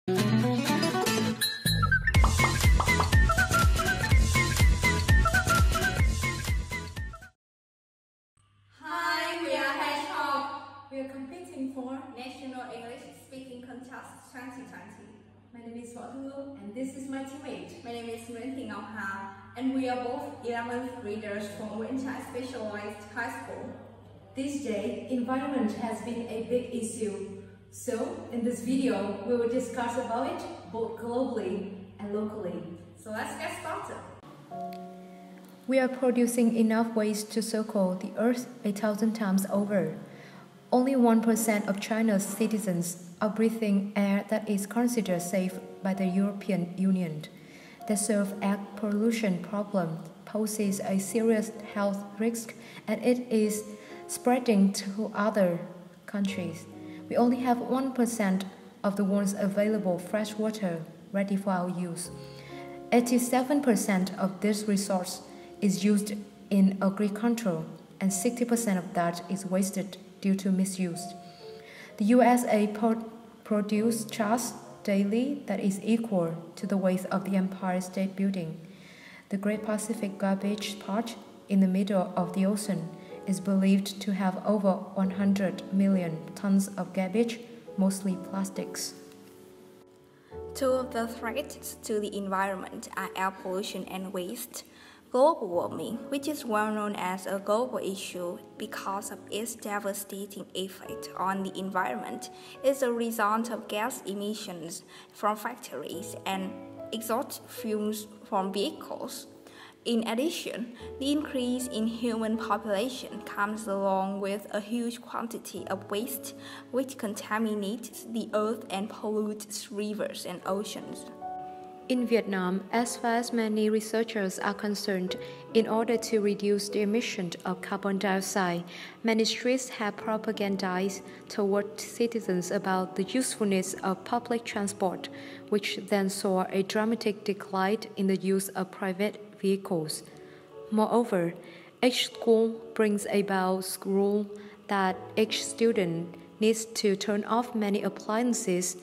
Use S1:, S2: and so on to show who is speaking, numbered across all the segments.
S1: Hi, we are Hedgehog.
S2: We are competing for
S1: National English Speaking Contest 2020.
S2: My name is Võ Thu, and this is my teammate.
S1: My name is Nguyễn Thị Ngọc Hà, and we are both 11th graders from Nguyễn Trãi Specialized High School.
S2: This day, environment has been a big issue. So, in this video, we will discuss about it both globally and locally.
S1: So let's get started.
S3: We are producing enough waste to circle the Earth 1,000 times over. Only 1% of China's citizens are breathing air that is considered safe by the European Union. The surface pollution problem poses a serious health risk, and it is spreading to other countries. We only have 1% of the world's available fresh water ready for our use. 87% of this resource is used in agriculture, and 60% of that is wasted due to misuse. The USA produces trash daily that is equal to the weight of the Empire State Building. The Great Pacific Garbage Patch in the middle of the ocean is believed to have over 100 million tons of garbage, mostly plastics.
S1: Two of the threats to the environment are air pollution and waste. Global warming, which is well known as a global issue because of its devastating effect on the environment, is a result of gas emissions from factories and exhaust fumes from vehicles. In addition, the increase in human population comes along with a huge quantity of waste, which contaminates the earth and pollutes rivers and oceans.
S3: In Vietnam, as far as many researchers are concerned, in order to reduce the emission of carbon dioxide, many streets have propagandized toward citizens about the usefulness of public transport, which then saw a dramatic decline in the use of private vehicles. Moreover, each school brings about rule that each student needs to turn off many appliances,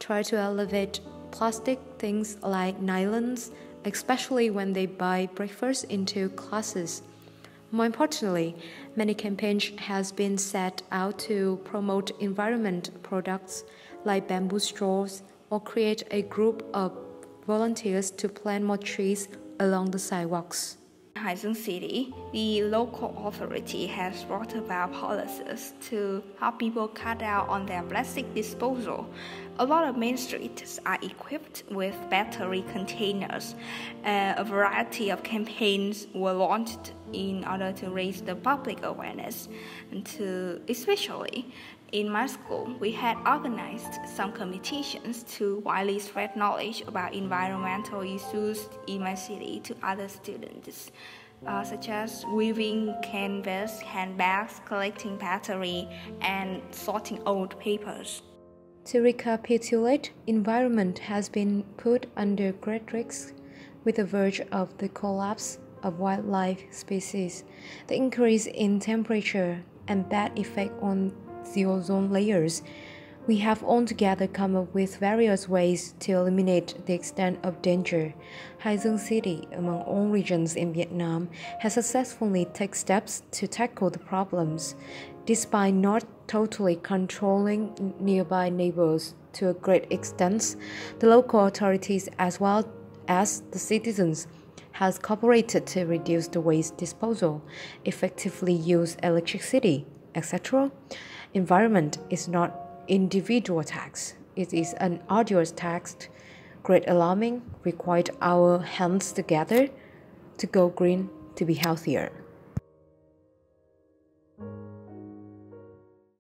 S3: try to elevate plastic things like nylons, especially when they buy breakfast into classes. More importantly, many campaigns has been set out to promote environment products like bamboo straws or create a group of volunteers to plant more trees along the sidewalks.
S1: In Hai Dương City, the local authority has brought about policies to help people cut down on their plastic disposal. A lot of main streets are equipped with battery containers. A variety of campaigns were launched in order to raise the public awareness, especially in my school, we had organized some competitions to widely spread knowledge about environmental issues in my city to other students, such as weaving canvas, handbags, collecting battery, and sorting old papers.
S3: To recapitulate, environment has been put under great risk with the verge of the collapse of wildlife species, the increase in temperature, and bad effect on the ozone layers. We have altogether come up with various ways to eliminate the extent of danger. Hai Dương City, among all regions in Vietnam, has successfully taken steps to tackle the problems, despite not totally controlling nearby neighbors to a great extent. The local authorities as well as the citizens has cooperated to reduce the waste disposal, effectively use electricity, etc. Environment is not individual task. It is an arduous task, great alarming, required our hands together to go green, to be healthier.